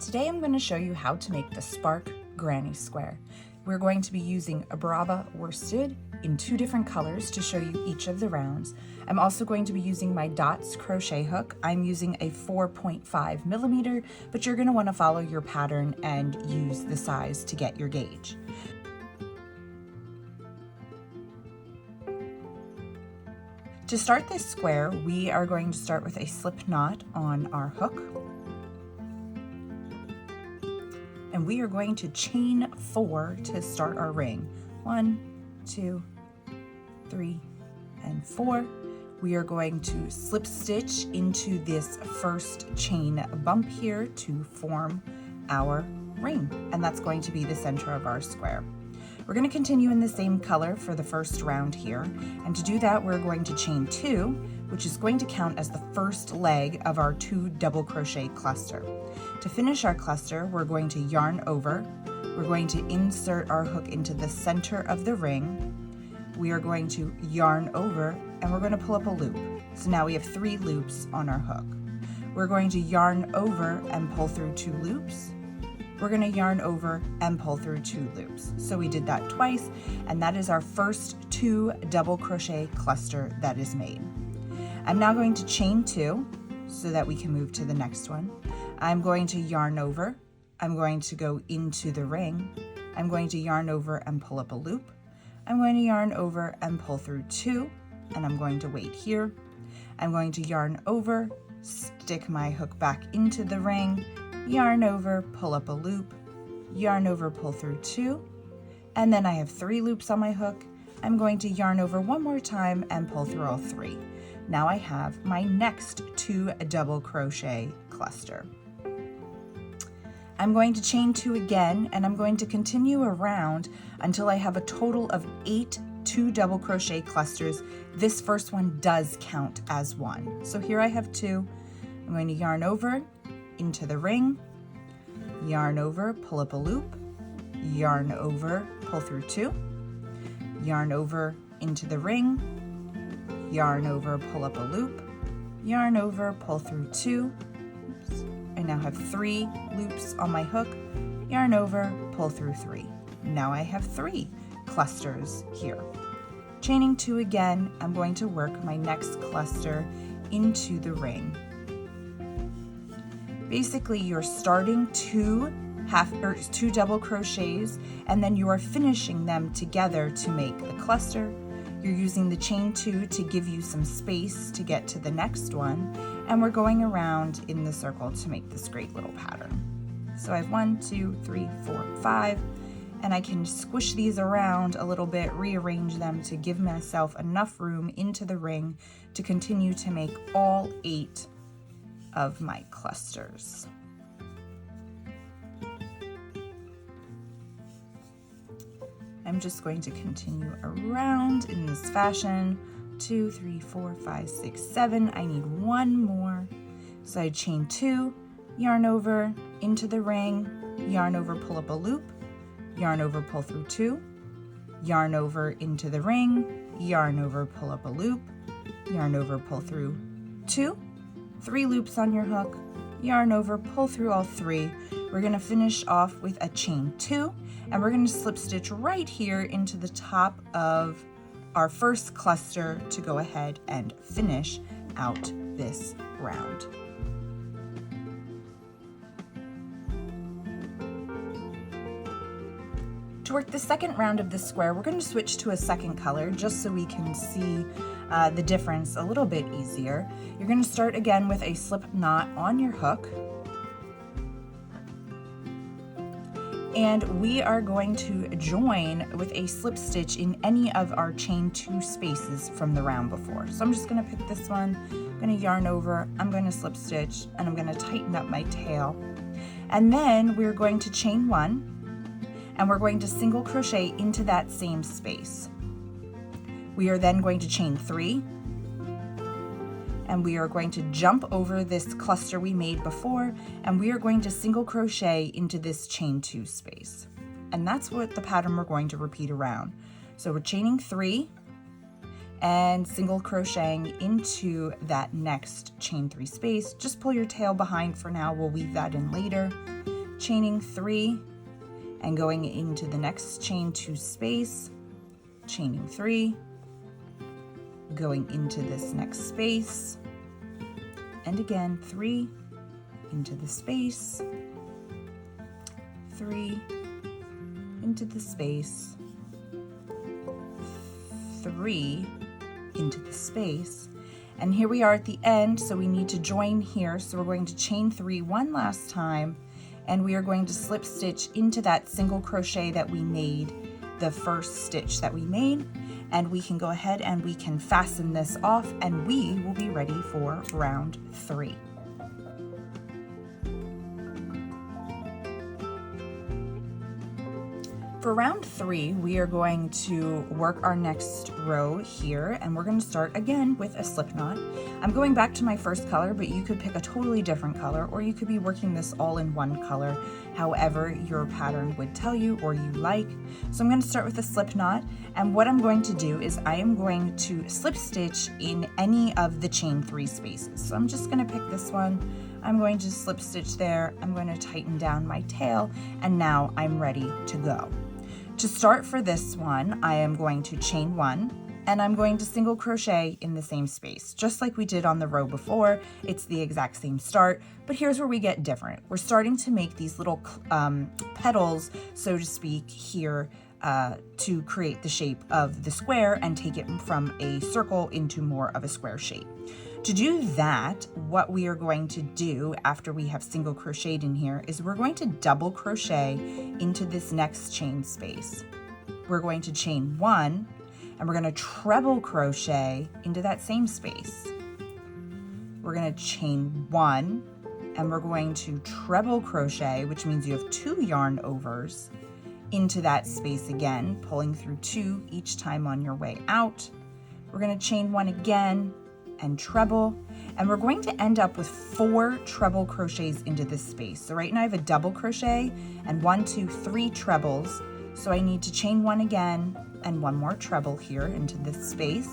Today I'm going to show you how to make the Spark Granny Square. We're going to be using a Brava worsted in 2 different colors to show you each of the rounds. I'm also going to be using my Dots crochet hook. I'm using a 4.5 millimeter, but you're going to want to follow your pattern and use the size to get your gauge. To start this square, we are going to start with a slip knot on our hook. And we are going to chain 4 to start our ring. 1, 2, 3, and 4. We are going to slip stitch into this first chain bump here to form our ring. And that's going to be the center of our square. We're going to continue in the same color for the first round here. And to do that, we're going to chain 2, which is going to count as the first leg of our 2 double crochet cluster. To finish our cluster, we're going to yarn over. We're going to insert our hook into the center of the ring. We are going to yarn over, and we're going to pull up a loop. So now we have 3 loops on our hook. We're going to yarn over and pull through 2 loops. We're going to yarn over and pull through 2 loops. So we did that twice, and that is our first 2 double crochet cluster that is made. I'm now going to chain 2 so that we can move to the next one. I'm going to yarn over. I'm going to go into the ring. I'm going to yarn over and pull up a loop. I'm going to yarn over and pull through 2, and I'm going to wait here. I'm going to yarn over, stick my hook back into the ring, yarn over, pull up a loop, yarn over, pull through 2, and then I have 3 loops on my hook. I'm going to yarn over one more time and pull through all 3. Now I have my next 2 double crochet cluster. I'm going to chain 2 again, and I'm going to continue around until I have a total of 8 2 double crochet clusters. This first one does count as 1. So here I have 2. I'm going to yarn over into the ring, yarn over, pull up a loop, yarn over, pull through 2, yarn over into the ring, yarn over, pull up a loop, yarn over, pull through 2. Oops. I now have 3 loops on my hook, yarn over, pull through 3. Now I have 3 clusters here. Chaining 2 again, I'm going to work my next cluster into the ring. Basically, you're starting 2 double crochets, and then you are finishing them together to make the cluster. You're using the chain 2 to give you some space to get to the next one, and we're going around in the circle to make this great little pattern. So I have 1, 2, 3, 4, 5, and I can squish these around a little bit, rearrange them to give myself enough room into the ring to continue to make all 8 of my clusters. I'm just going to continue around in this fashion. 2, 3, 4, 5, 6, 7. I need 1 more. So I chain 2, yarn over into the ring, yarn over, pull up a loop, yarn over, pull through 2, yarn over into the ring, yarn over, pull up a loop, yarn over, pull through 2, 3 loops on your hook, yarn over, pull through all 3. We're going to finish off with a chain 2, and we're going to slip stitch right here into the top of our first cluster to go ahead and finish out this round. To work the second round of this square, we're going to switch to a second color just so we can see the difference a little bit easier. You're going to start again with a slip knot on your hook. And we are going to join with a slip stitch in any of our chain 2 spaces from the round before. So I'm just going to pick this one, I'm going to yarn over, I'm going to slip stitch, and I'm going to tighten up my tail. And then we're going to chain 1, and we're going to single crochet into that same space. We are then going to chain 3, and we are going to jump over this cluster we made before, and we are going to single crochet into this chain 2 space. And that's what the pattern we're going to repeat around. So we're chaining 3 and single crocheting into that next chain 3 space. Just pull your tail behind for now, we'll weave that in later. chaining 3 and going into the next chain 2 space, chaining 3, going into this next space, and again 3 into the space, 3 into the space, 3 into the space, and here we are at the end, so we need to join here. So we're going to chain 3 one last time, and we are going to slip stitch into that single crochet that we made, the first stitch that we made, and we can go ahead and we can fasten this off, and we will be ready for round 3. For round 3, we are going to work our next row here, and we're going to start again with a slip knot. I'm going back to my first color, but you could pick a totally different color, or you could be working this all in one color, however your pattern would tell you or you like. So I'm going to start with a slip knot, and what I'm going to do is I am going to slip stitch in any of the chain 3 spaces. So I'm just going to pick this one. I'm going to slip stitch there. I'm going to tighten down my tail, and now I'm ready to go. To start for this one, I am going to chain 1, and I'm going to single crochet in the same space. Just like we did on the row before, it's the exact same start, but here's where we get different. We're starting to make these little petals, so to speak, here to create the shape of the square and take it from a circle into more of a square shape. To do that, what we are going to do after we have single crocheted in here is we're going to double crochet into this next chain space. We're going to chain 1, and we're going to treble crochet into that same space. We're going to chain 1, and we're going to treble crochet, which means you have 2 yarn overs, into that space again, pulling through 2 each time on your way out. We're going to chain 1 again, and treble, and we're going to end up with 4 treble crochets into this space. So right now I have a double crochet and 1, 2, 3 trebles, so I need to chain 1 again and 1 more treble here into this space.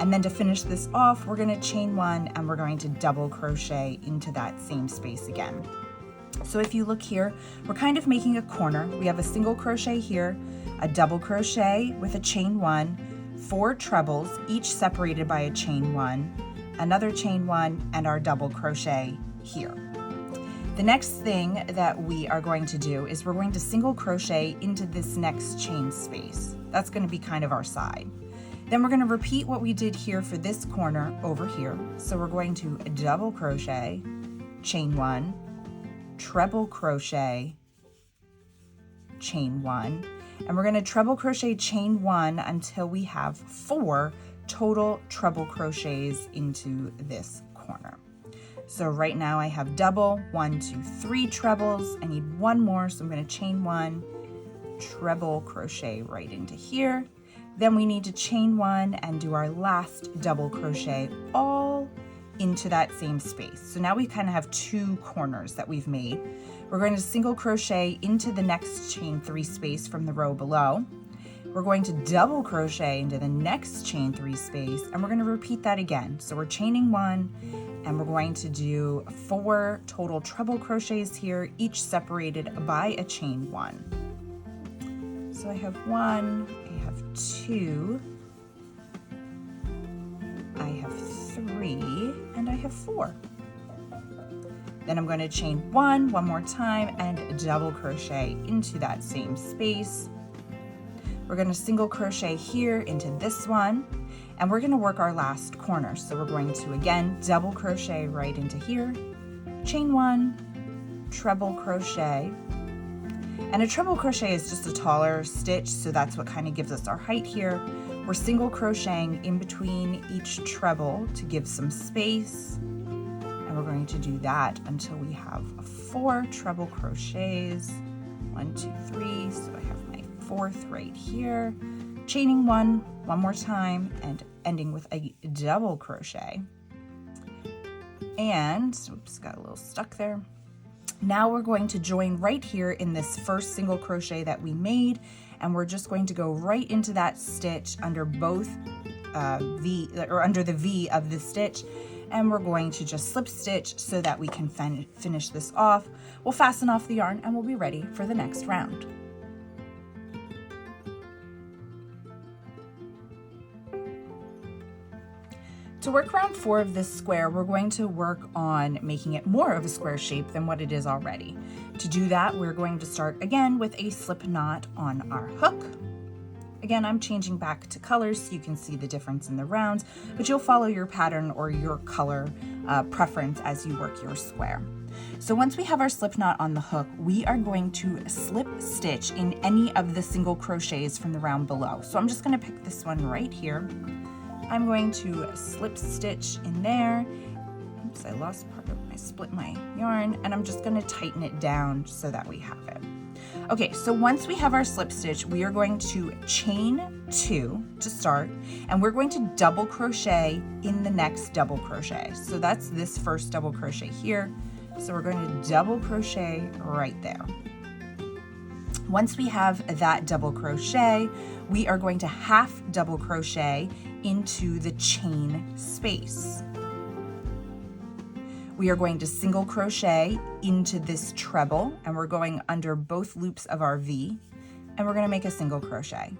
And then to finish this off, we're going to chain 1 and we're going to double crochet into that same space again. So if you look here, we're kind of making a corner. We have a single crochet here, a double crochet with a chain 1, 4 trebles, each separated by a chain 1, another chain 1, and our double crochet here. The next thing that we are going to do is we're going to single crochet into this next chain space. That's going to be kind of our side. Then we're going to repeat what we did here for this corner over here. So we're going to double crochet, chain 1, treble crochet, chain 1, and we're going to treble crochet chain 1 until we have 4 total treble crochets into this corner. So right now I have double, 1, 2, 3 trebles. I need 1 more, so I'm going to chain 1, treble crochet right into here. Then we need to chain 1 and do our last double crochet all into that same space. So now we kind of have 2 corners that we've made. We're going to single crochet into the next chain 3 space from the row below. We're going to double crochet into the next chain 3 space, and we're going to repeat that again. So we're chaining 1, and we're going to do 4 total treble crochets here, each separated by a chain 1. So I have 1, I have 2, I have 3, and I have 4. Then I'm going to chain 1 more time and double crochet into that same space. We're going to single crochet here into this one, and we're going to work our last corner. So we're going to again double crochet right into here, chain 1, treble crochet, and a treble crochet is just a taller stitch, so that's what kind of gives us our height here. We're single crocheting in between each treble to give some space. And we're going to do that until we have 4 treble crochets. 1, 2, 3. So I have my 4th right here. Chaining 1 more time and ending with a double crochet. And, oops, got a little stuck there. Now we're going to join right here in this first single crochet that we made, and we're just going to go right into that stitch under both under the V of the stitch, and we're going to just slip stitch so that we can finish this off. We'll fasten off the yarn and we'll be ready for the next round. To work round 4 of this square, we're going to work on making it more of a square shape than what it is already. To do that, we're going to start again with a slip knot on our hook. Again, I'm changing back to colors so you can see the difference in the rounds, but you'll follow your pattern or your color preference as you work your square. So once we have our slip knot on the hook, we are going to slip stitch in any of the single crochets from the round below. So I'm just going to pick this one right here. I'm going to slip stitch in there. Oops, I split my yarn, and I'm just going to tighten it down so that we have it. Okay, so once we have our slip stitch, we are going to chain 2 to start, and we're going to double crochet in the next double crochet. So that's this first double crochet here. So we're going to double crochet right there. Once we have that double crochet, we are going to half double crochet into the chain space. We are going to single crochet into this treble, and we're going under both loops of our V, and we're going to make a single crochet.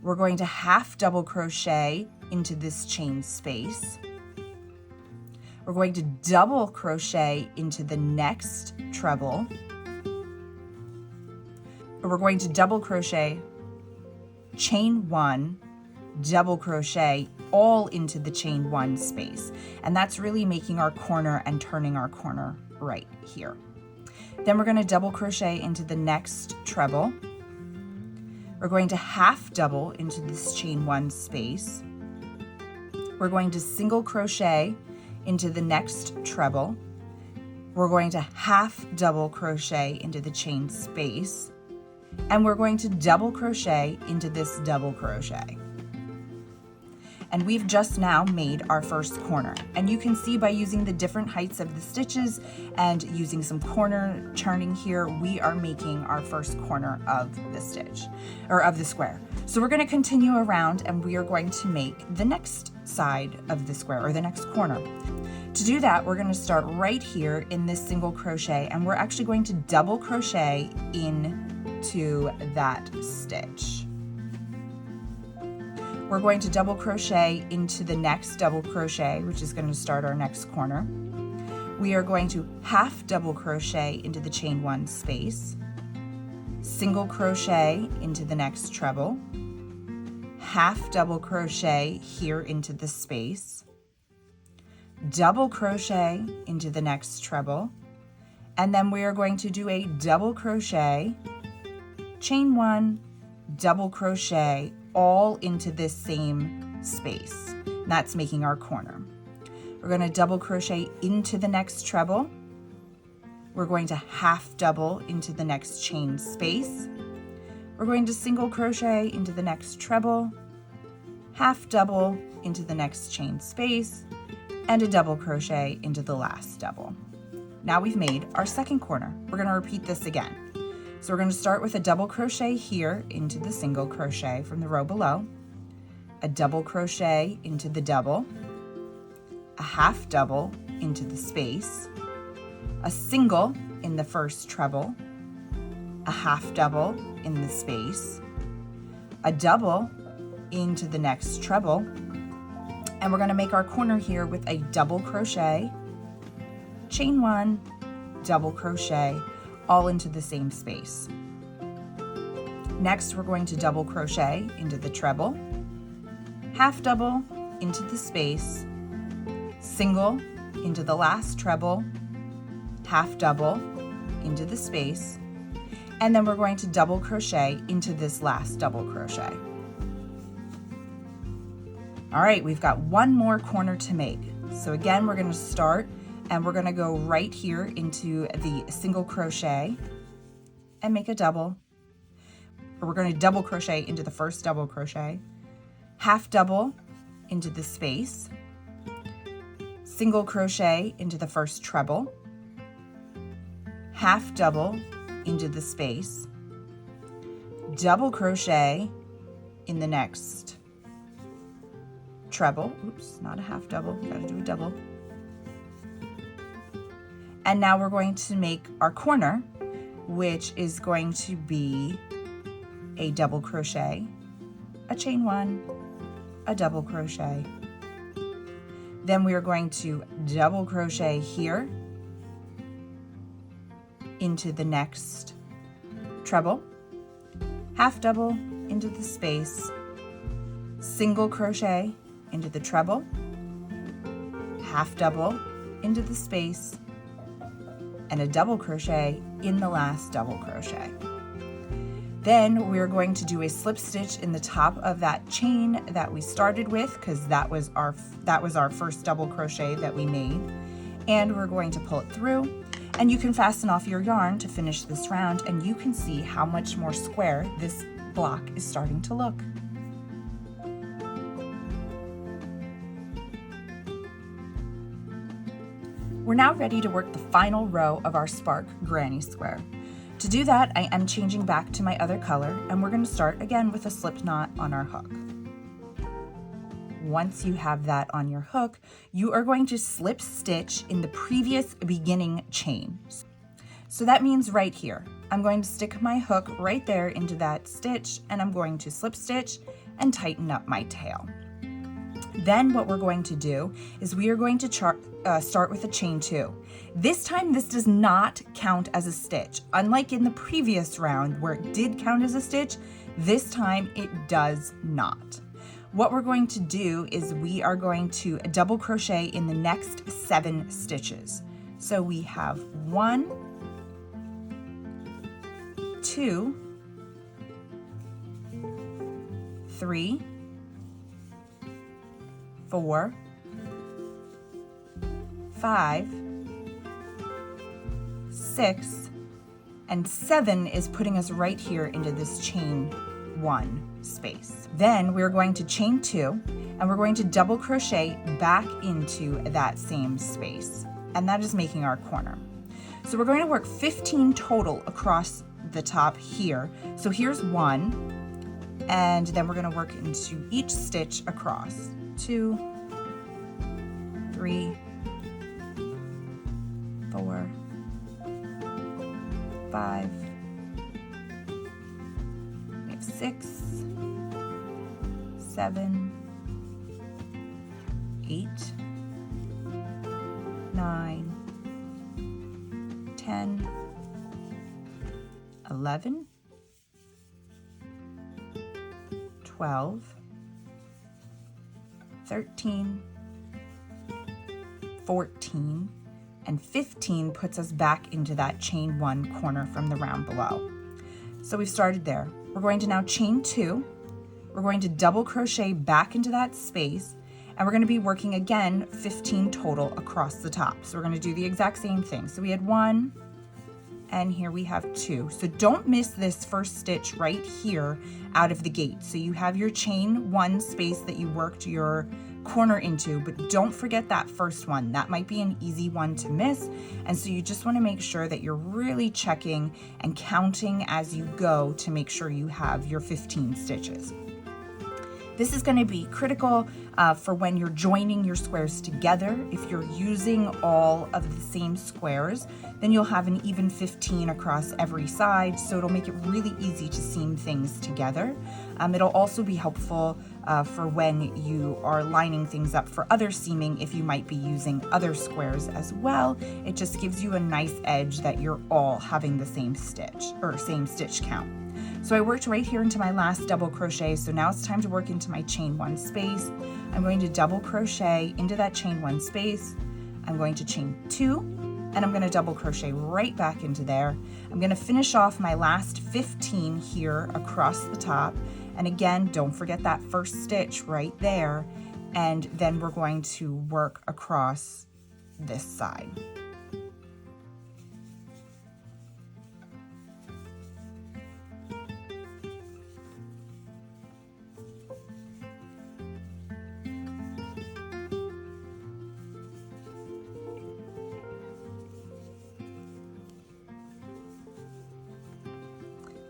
We're going to half double crochet into this chain space. We're going to double crochet into the next treble. We're going to double crochet, chain 1, double crochet all into the chain 1 space, and that's really making our corner and turning our corner right here. Then we're going to double crochet into the next treble. We're going to half double into this chain 1 space. We're going to single crochet into the next treble. We're going to half double crochet into the chain space, and we're going to double crochet into this double crochet. And we've just now made our first corner. And you can see by using the different heights of the stitches and using some corner turning here, we are making our first corner of the stitch, or of the square. So we're going to continue around, and we are going to make the next side of the square, or the next corner. To do that, we're going to start right here in this single crochet, and we're actually going to double crochet into that stitch. We're going to double crochet into the next double crochet, which is going to start our next corner. We are going to half double crochet into the chain 1 space, single crochet into the next treble, half double crochet here into the space, double crochet into the next treble, and then we are going to do a double crochet, chain 1, double crochet all into this same space. And that's making our corner. We're going to double crochet into the next treble. We're going to half double into the next chain space. We're going to single crochet into the next treble, half double into the next chain space, and a double crochet into the last double. Now we've made our second corner. We're going to repeat this again. So we're going to start with a double crochet here into the single crochet from the row below, a double crochet into the double, a half double into the space, a single in the first treble, a half double in the space, a double into the next treble, and we're going to make our corner here with a double crochet, chain 1, double crochet, all into the same space. Next, we're going to double crochet into the treble, half double into the space, single into the last treble, half double into the space, and then we're going to double crochet into this last double crochet. All right, we've got one more corner to make. So again, we're going to start and we're going to go right here into the single crochet and make a double. Or we're going to double crochet into the first double crochet, half double into the space, single crochet into the first treble, half double into the space, double crochet in the next treble. Oops, not a half double, gotta do a double. And now we're going to make our corner, which is going to be a double crochet, a chain one, a double crochet. Then we are going to double crochet here into the next treble, half double into the space, single crochet into the treble, half double into the space, and a double crochet in the last double crochet. Then we're going to do a slip stitch in the top of that chain that we started with, because that was our first double crochet that we made, and we're going to pull it through. And you can fasten off your yarn to finish this round, and you can see how much more square this block is starting to look. We're now ready to work the final row of our Spark Granny Square. To do that, I am changing back to my other color, and we're going to start again with a slip knot on our hook. Once you have that on your hook, you are going to slip stitch in the previous beginning chain. So that means right here, I'm going to stick my hook right there into that stitch, and I'm going to slip stitch and tighten up my tail. Then what we're going to do is we are going to start with a chain 2. This time this does not count as a stitch. Unlike in the previous round where it did count as a stitch, this time it does not. What we're going to do is we are going to double crochet in the next 7 stitches. So we have 1, 2, 3, 4, 5, 6, and 7 is putting us right here into this chain 1 space. Then we're going to chain 2, and we're going to double crochet back into that same space, and that is making our corner. So we're going to work 15 total across the top here. So here's 1, and then we're going to work into each stitch across. 2, 3, 4, 5, we have 6, 7, 8, 9, 10, 11, 12, 13, 14, and 15 puts us back into that chain 1 corner from the round below. So we've started there. We're going to now chain 2. We're going to double crochet back into that space, and we're going to be working again 15 total across the top. So we're going to do the exact same thing. So we had 1, and here we have 2. So don't miss this first stitch right here out of the gate. So you have your chain 1 space that you worked your corner into, but don't forget that first one. That might be an easy one to miss, and so you just want to make sure that you're really checking and counting as you go to make sure you have your 15 stitches. This is going to be critical for when you're joining your squares together. If you're using all of the same squares, then you'll have an even 15 across every side, so it'll make it really easy to seam things together. It'll also be helpful for when you are lining things up for other seaming, if you might be using other squares as well. It just gives you a nice edge that you're all having the same stitch or same stitch count. So I worked right here into my last double crochet, so now it's time to work into my chain 1 space. I'm going to double crochet into that chain 1 space. I'm going to chain 2, and I'm going to double crochet right back into there. I'm going to finish off my last 15 here across the top, and again, don't forget that first stitch right there, and then we're going to work across this side.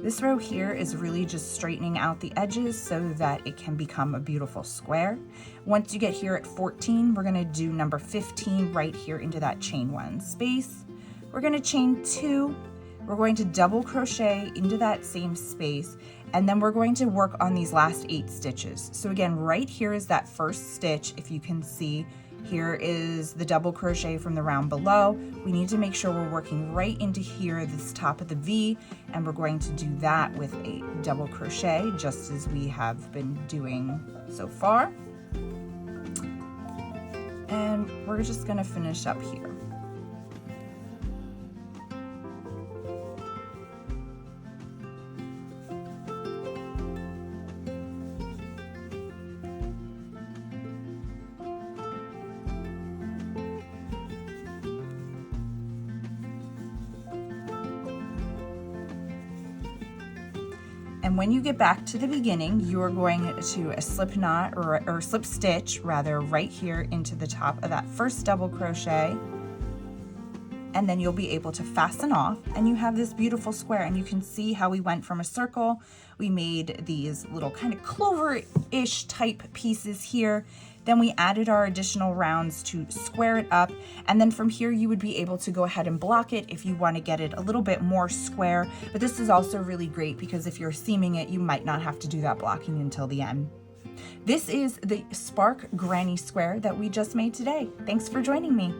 This row here is really just straightening out the edges so that it can become a beautiful square. Once you get here at 14, we're going to do number 15 right here into that chain 1 space. we're going to chain 2. We're going to double crochet into that same space, and then we're going to work on these last 8 stitches. So again, right here is that first stitch. If you can see, here is the double crochet from the round below. We need to make sure we're working right into here, this top of the V, and we're going to do that with a double crochet, just as we have been doing so far. And we're just going to finish up here. And when you get back to the beginning, you are going to slip knot or slip stitch rather right here into the top of that first double crochet, and then you'll be able to fasten off, and you have this beautiful square. And you can see how we went from a circle, we made these little kind of clover-ish type pieces here. Then we added our additional rounds to square it up, and then from here you would be able to go ahead and block it if you want to get it a little bit more square. But this is also really great because if you're seaming it, you might not have to do that blocking until the end. This is the Spark Granny Square that we just made today. Thanks for joining me.